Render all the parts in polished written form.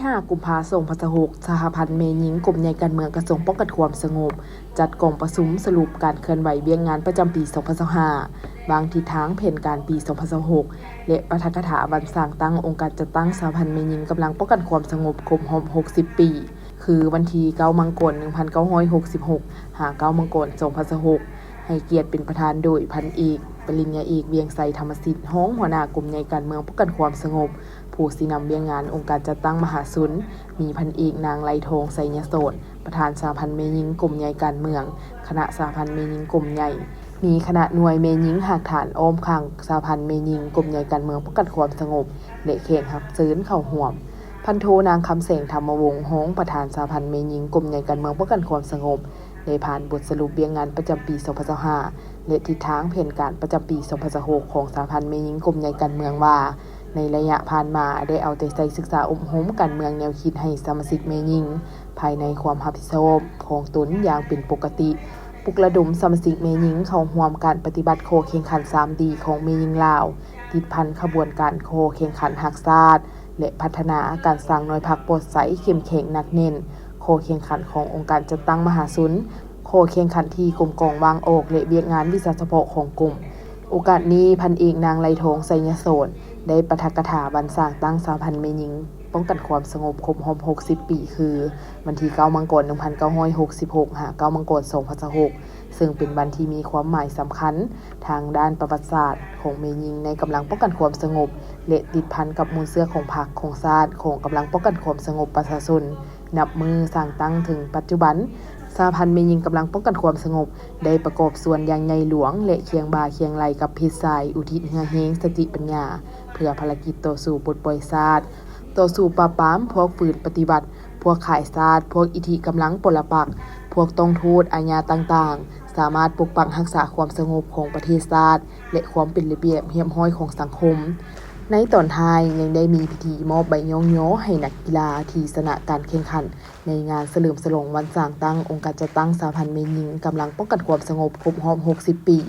5 กุมภาพันธ์ 2566 สหพันธ์แม่หญิงกลุ่มใหญ่การเมืองกระทรวงป้องกันความสงบจัดกองประชุมสรุปการเคลื่อนไหวเวียงงานประจำปี 2025 วางทิศทางแผนการปี 2026 และปาฐกถาวันสร้างตั้งองค์การจัดตั้งสหพันธ์แม่หญิงกำลังป้องกันความสงบครบรอบ 60 ปี คือวันที่ 9 มังกร 1966 9 มังกร 2026 ให้เกียรติเป็นประธานโดยพันเอกปริญญาเอกเวียงไสธรรมสิทธิ์ห้องหัวหน้ากลุ่มใหญ่การเมืองป้องกันความสงบผู้สินำเวียงงานองค์การจัดตั้งมหาสุนมีพันเอกนางไลทองไสยโสนประธานสหพันธ์แม่หญิงกลุ่มใหญ่การเมืองคณะสหพันธ์แม่หญิงกลุ่มใหญ่มีคณะหน่วยแม่หญิงหากฐานอ้อมข้างสหพันธ์แม่หญิงกลุ่มใหญ่การเมืองป้องกันความสงบและแข่งรับซื้นเข้าห่วมพันโทนางคำแสงธรรมวงศ์ห้องประธานสหพันธ์แม่หญิงกลุ่มใหญ่การเมืองป้องกันความสงบได้ผ่านบทสรุปเวียงงานประจำปี 2025 และทิศทางแผนการประจำปี 2026 ของสหพันธ์แม่หญิงกลุ่มใหญ่การเมืองว่าในระยะผ่านมาได้เอาใจใส่ศึกษาอบรมการเมืองแนวคิดให้สมาชิกแม่หญิงภายในความรับผิดชอบของตนอย่างเป็นปกติปลุกระดมสมาชิกแม่หญิงเข้าร่วมการปฏิบัติโคแข่งขัน 3D ของแม่หญิงลาวติดพันขบวนการโคแข่งขันรักชาติและพัฒนาการสร้างหน่วยพรรคโปร่งใสเข้มแข็งหนักแน่นโคแข่งขันขององค์การจัดตั้งมหาสุนโคแข่งขันที่กลุ่มกองวางออกและเวียกงานวิชาเฉพาะของกลุ่มโอกาสนี้พันเอกนางไลทองไสยโสนได้ปาฐกถาวันสร้างตั้งสหพันธ์แม่หญิงป้องกันความสงบครบรอบ 60 ปีคือวันที่ 9 มังกร 1966 9 มังกร 2026 ซึ่งเป็นวันที่มีความหมายสำคัญทางด้านประวัติศาสตร์ของแม่หญิงในกำลังป้องกันความสงบและติดพันกับมูลเสื้อของพรรคของชาติของกำลังป้องกันความสงบประชาชนนับมือสร้างตั้งถึงปัจจุบันสหพันธ์แม่หญิงกำลังป้องกันความสงบได้ประกอบส่วนอย่างใหญ่หลวงและเคียงบ่าเคียงไหลกับเพชรทรายอุทิศเหือเฮงสติปัญญาเพื่อภารกิจต่อสู้ปลดปล่อยชาติต่อสู้ปราบปรามพวกฝืนปฏิบัติพวกขายชาติพวกอิทธิกำลังปลปักษ์พวกต้องโทษอาญาต่างๆสามารถปกปักรักษาความสงบของประเทศชาติและความเป็นระเบียบเรียบร้อยของสังคมในตอนท้ายยังได้มีพิธีมอบใบย่องย้อให้นักกีฬาที่ชนะการแข่งขันในงานเฉลิมฉลองวันสร้างตั้งองค์การจัดตั้งสหพันธ์แม่หญิงกำลังป้องกันความสงบครบรอบ 60 ปี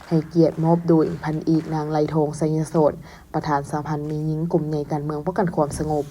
ให้เกียรติมอบโดยพันเอกนางไลทองไสยโสนประธานสหพันธ์แม่หญิงกลุ่มใหญ่การเมืองป้องกันความสงบ